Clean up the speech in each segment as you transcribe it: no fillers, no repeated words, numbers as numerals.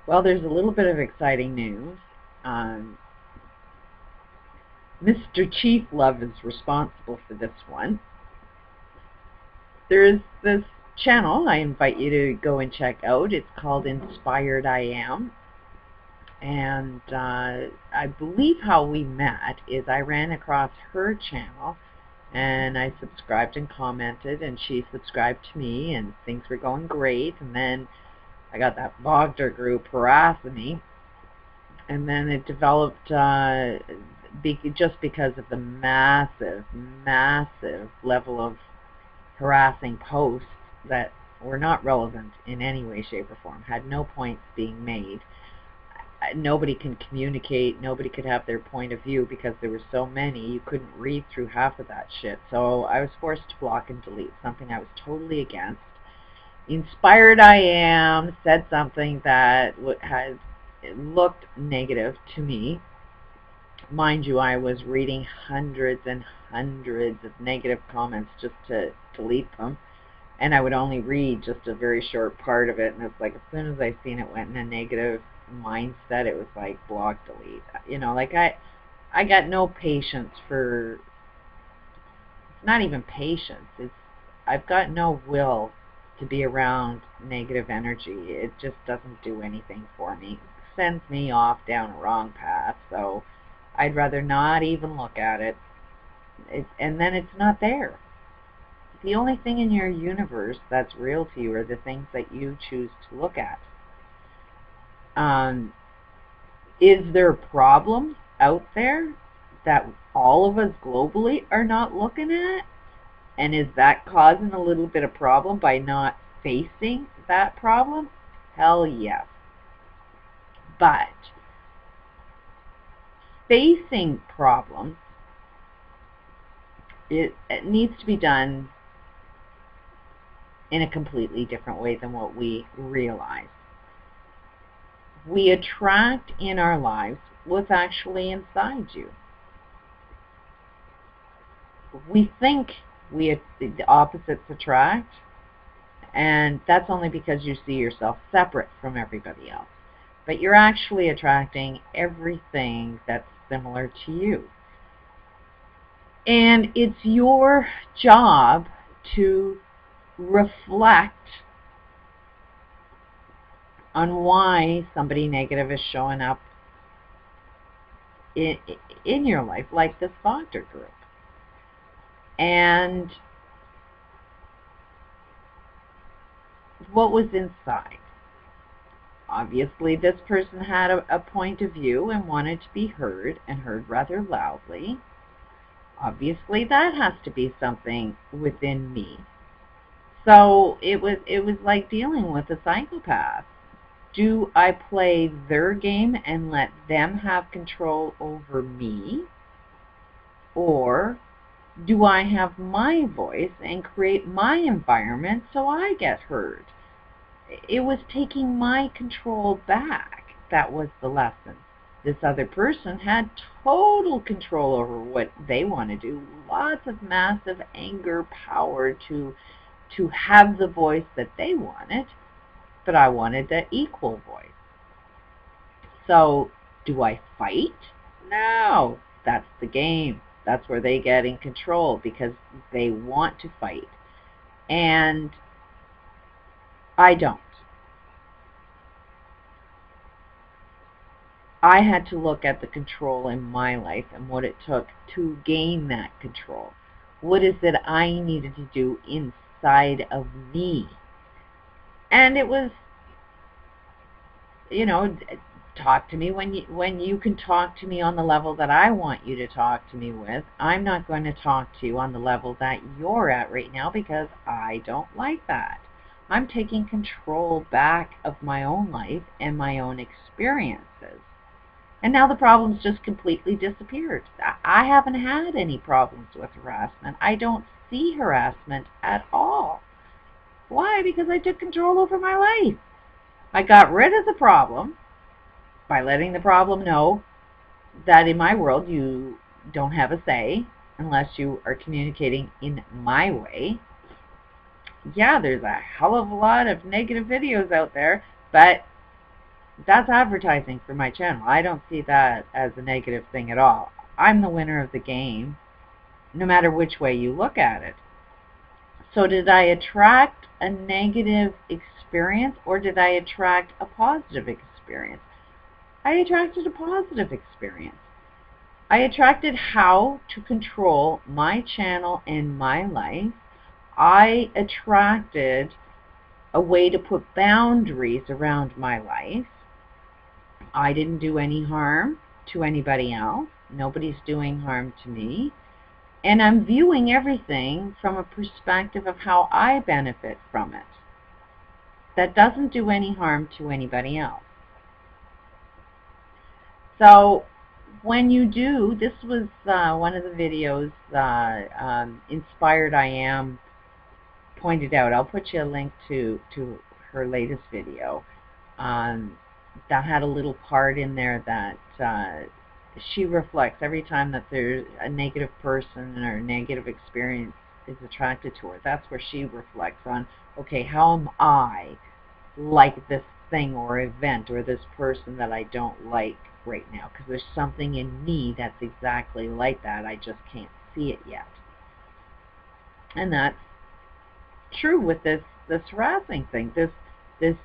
Well, there's a little bit of exciting news. Um, Mr. Chief Love is responsible for this one. There's this channel I invite you to go and check out. It's called Inspired I Am. And I believe how we met is I ran across her channel and I subscribed and commented, and she subscribed to me, and things were going great. And then I got that Wagner group harassing me, and then it developed just because of the massive level of harassing posts that were not relevant in any way, shape, or form, had no points being made. Nobody can communicate, nobody could have their point of view because there were so many, you couldn't read through half of that shit. So I was forced to block and delete, something I was totally against. Inspired I Am said something that had looked negative to me. Mind you, I was reading hundreds and hundreds of negative comments just to delete them, and I would only read just a very short part of it, and it's like as soon as I seen it went in a negative mindset, it was like block, delete. You know, like I got no patience for, it's not even patience, it's I've got no will to be around negative energy. It just doesn't do anything for me. It sends me off down a wrong path, so I'd rather not even look at it. And then it's not there. The only thing in your universe that's real to you are the things that you choose to look at. Is there problems out there that all of us globally are not looking at? And is that causing a little bit of problem by not facing that problem? Hell yes. But facing problems, it needs to be done in a completely different way than what we realize. We attract in our lives what's actually inside you. We think the opposites attract, and that's only because you see yourself separate from everybody else. But you're actually attracting everything that's similar to you. And it's your job to reflect on why somebody negative is showing up in your life, like this Wagner group. And what was inside? Obviously, this person had a point of view and wanted to be heard, and heard rather loudly. Obviously, that has to be something within me. So it was like dealing with a psychopath. Do I play their game and let them have control over me? Or do I have my voice and create my environment so I get heard? It was taking my control back. That was the lesson. This other person had total control over what they want to do. Lots of massive anger, power to have the voice that they wanted, but I wanted the equal voice. So, do I fight? No, that's the game. That's where they get in control, because they want to fight. And I don't. I had to look at the control in my life and what it took to gain that control. What is it I needed to do inside of me? And it was, you know, talk to me when you can talk to me on the level that I want you to talk to me with. I'm not going to talk to you on the level that you're at right now, because I don't like that. I'm taking control back of my own life and my own experiences. And now the problem's just completely disappeared. I haven't had any problems with harassment. I don't see harassment at all. Why? Because I took control over my life. I got rid of the problem by letting the problem know that in my world you don't have a say unless you are communicating in my way. Yeah, there's a hell of a lot of negative videos out there, but That's advertising for my channel. I don't see that as a negative thing at all. I'm the winner of the game, no matter which way you look at it. So did I attract a negative experience, or did I attract a positive experience? I attracted a positive experience. I attracted how to control my channel and my life. I attracted a way to put boundaries around my life. I didn't do any harm to anybody else. Nobody's doing harm to me. And I'm viewing everything from a perspective of how I benefit from it. That doesn't do any harm to anybody else. So when you do, this was one of the videos Inspired I Am pointed out. I'll put you a link to her latest video. That had a little part in there that she reflects every time that there's a negative person or a negative experience is attracted to her. That's where she reflects on, okay, how am I like this thing or event or this person that I don't like right now? Because there's something in me that's exactly like that. I just can't see it yet. And that's true with this harassing thing. This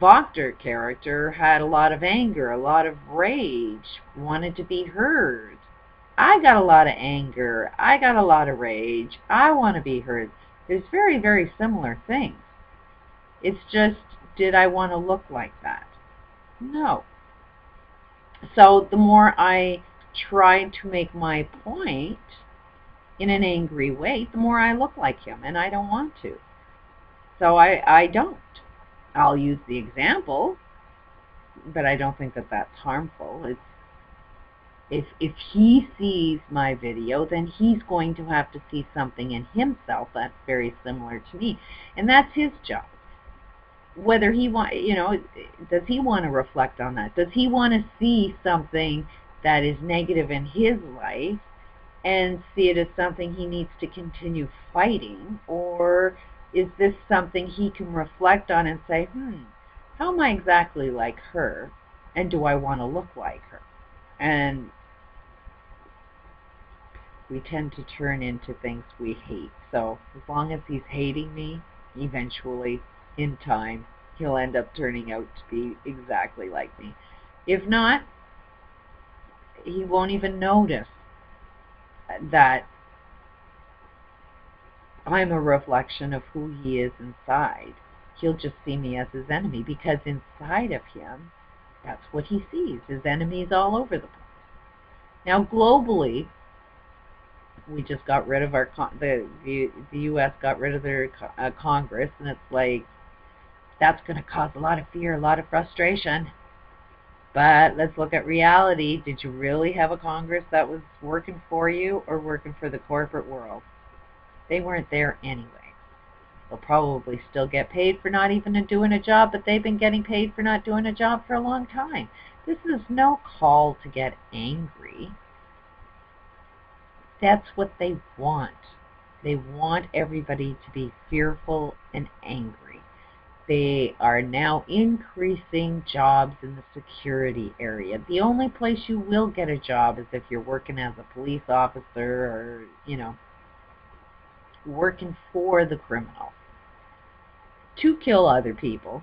Wachter character had a lot of anger, a lot of rage, wanted to be heard. I got a lot of anger. I got a lot of rage. I want to be heard. There's very, very similar things. It's just, did I want to look like that? No. So the more I tried to make my point in an angry way, the more I look like him, and I don't want to. So I don't. I'll use the example, but I don't think that that's harmful. If he sees my video, then he's going to have to see something in himself that's very similar to me, and that's his job. Whether he does he want to reflect on that? Does he want to see something that is negative in his life and see it as something he needs to continue fighting, or is this something he can reflect on and say, how am I exactly like her, and do I want to look like her? And we tend to turn into things we hate. So as long as he's hating me, eventually, in time, he'll end up turning out to be exactly like me. If not, he won't even notice that I'm a reflection of who he is inside. He'll just see me as his enemy, because inside of him, that's what he sees. His enemies all over the place. Now, globally, we just got rid of the U.S. got rid of their Congress, and it's like, that's going to cause a lot of fear, a lot of frustration. But let's look at reality. Did you really have a Congress that was working for you or working for the corporate world? They weren't there anyway. They'll probably still get paid for not even doing a job, but they've been getting paid for not doing a job for a long time. This is no call to get angry. That's what they want. They want everybody to be fearful and angry. They are now increasing jobs in the security area. The only place you will get a job is if you're working as a police officer or, working for the criminal to kill other people,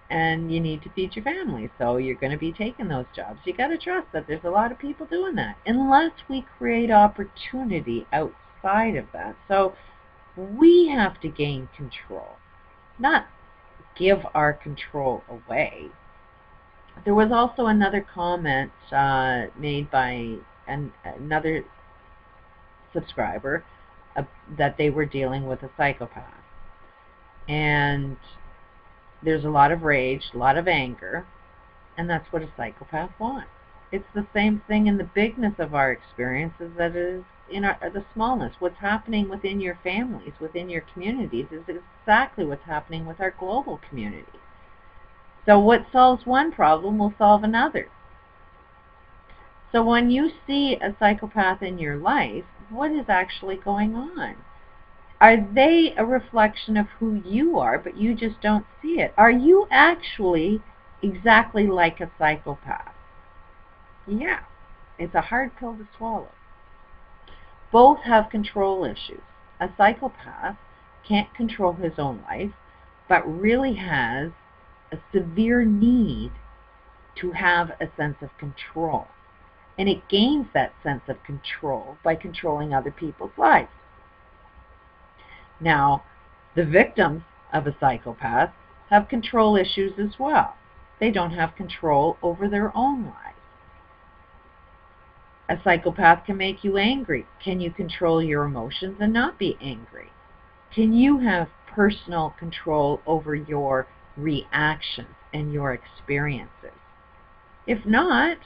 and you need to feed your family, so you're going to be taking those jobs. You got to trust that there's a lot of people doing that, unless we create opportunity outside of that. So we have to gain control, not give our control away. There was also another comment made by another subscriber that they were dealing with a psychopath. And there's a lot of rage, a lot of anger, and that's what a psychopath wants. It's the same thing in the bigness of our experiences that is in the smallness. What's happening within your families, within your communities, is exactly what's happening with our global community. So what solves one problem will solve another. So when you see a psychopath in your life, what is actually going on? Are they a reflection of who you are, but you just don't see it? Are you actually exactly like a psychopath. Yeah, it's a hard pill to swallow. Both have control issues. A psychopath can't control his own life, but really has a severe need to have a sense of control. And it gains that sense of control by controlling other people's lives. Now, the victims of a psychopath have control issues as well. They don't have control over their own lives. A psychopath can make you angry. Can you control your emotions and not be angry? Can you have personal control over your reactions and your experiences? If not,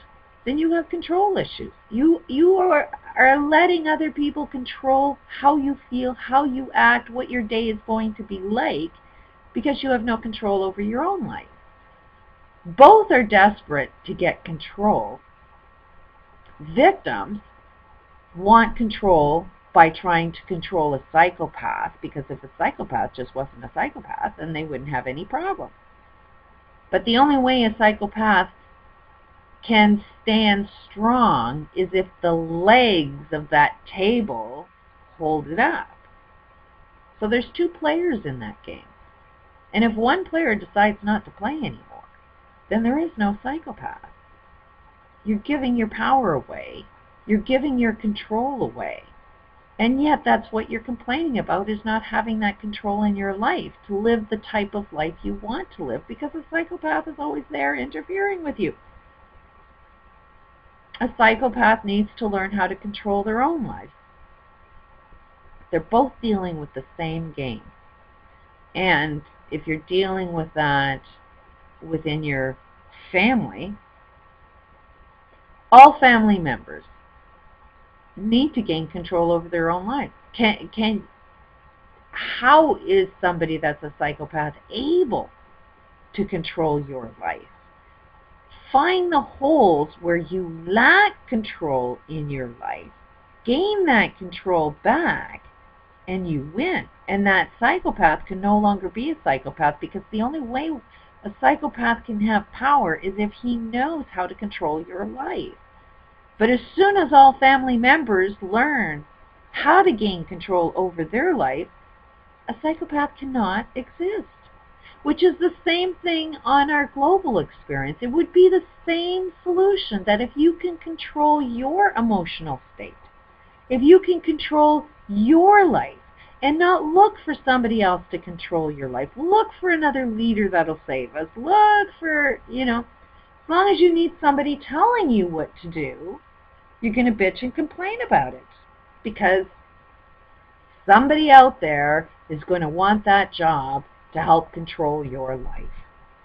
then you have control issues. You are letting other people control how you feel, how you act, what your day is going to be like, because you have no control over your own life. Both are desperate to get control. Victims want control by trying to control a psychopath, because if a psychopath just wasn't a psychopath, then they wouldn't have any problem. But the only way a psychopath can stand strong is if the legs of that table hold it up. So there's two players in that game. And if one player decides not to play anymore, then there is no psychopath. You're giving your power away. You're giving your control away. And yet that's what you're complaining about, is not having that control in your life, to live the type of life you want to live, because a psychopath is always there interfering with you. A psychopath needs to learn how to control their own life. They're both dealing with the same game. And if you're dealing with that within your family, all family members need to gain control over their own life. How is somebody that's a psychopath able to control your life? Find the holes where you lack control in your life, gain that control back, and you win. And that psychopath can no longer be a psychopath, because the only way a psychopath can have power is if he knows how to control your life. But as soon as all family members learn how to gain control over their life, a psychopath cannot exist. Which is the same thing on our global experience. It would be the same solution, that if you can control your emotional state, if you can control your life and not look for somebody else to control your life, look for another leader that'll save us, look for, as long as you need somebody telling you what to do, you're going to bitch and complain about it, because somebody out there is going to want that job to help control your life.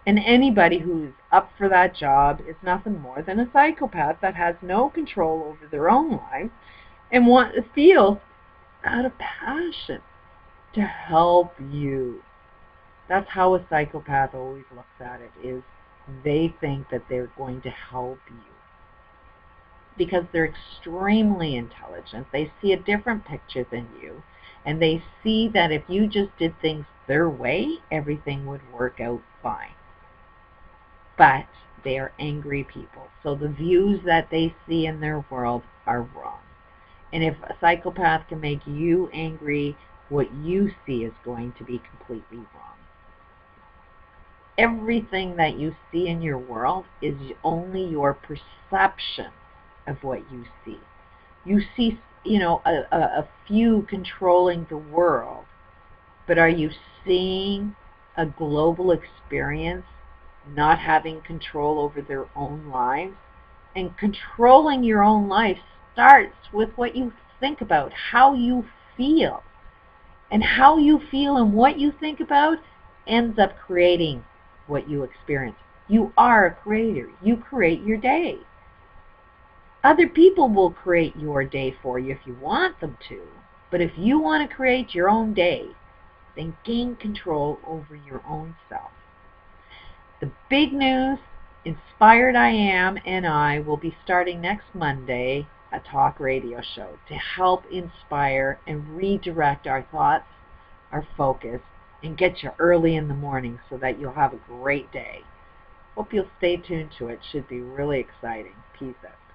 And anybody who's up for that job is nothing more than a psychopath that has no control over their own life and feels out of passion to help you. That's how a psychopath always looks at it, is they think that they're going to help you. Because they're extremely intelligent. They see a different picture than you. And they see that if you just did things their way, everything would work out fine. But they are angry people. So the views that they see in their world are wrong. And if a psychopath can make you angry, what you see is going to be completely wrong. Everything that you see in your world is only your perception of what you see. You see, a few controlling the world, but are you seeing a global experience not having control over their own lives? And controlling your own life starts with what you think about, how you feel. And how you feel and what you think about ends up creating what you experience. You are a creator. You create your day. Other people will create your day for you if you want them to. But if you want to create your own day, then gain control over your own self. The big news, Inspired I Am and I will be starting next Monday a talk radio show to help inspire and redirect our thoughts, our focus, and get you early in the morning so that you'll have a great day. Hope you'll stay tuned to it. Should be really exciting. Peace out.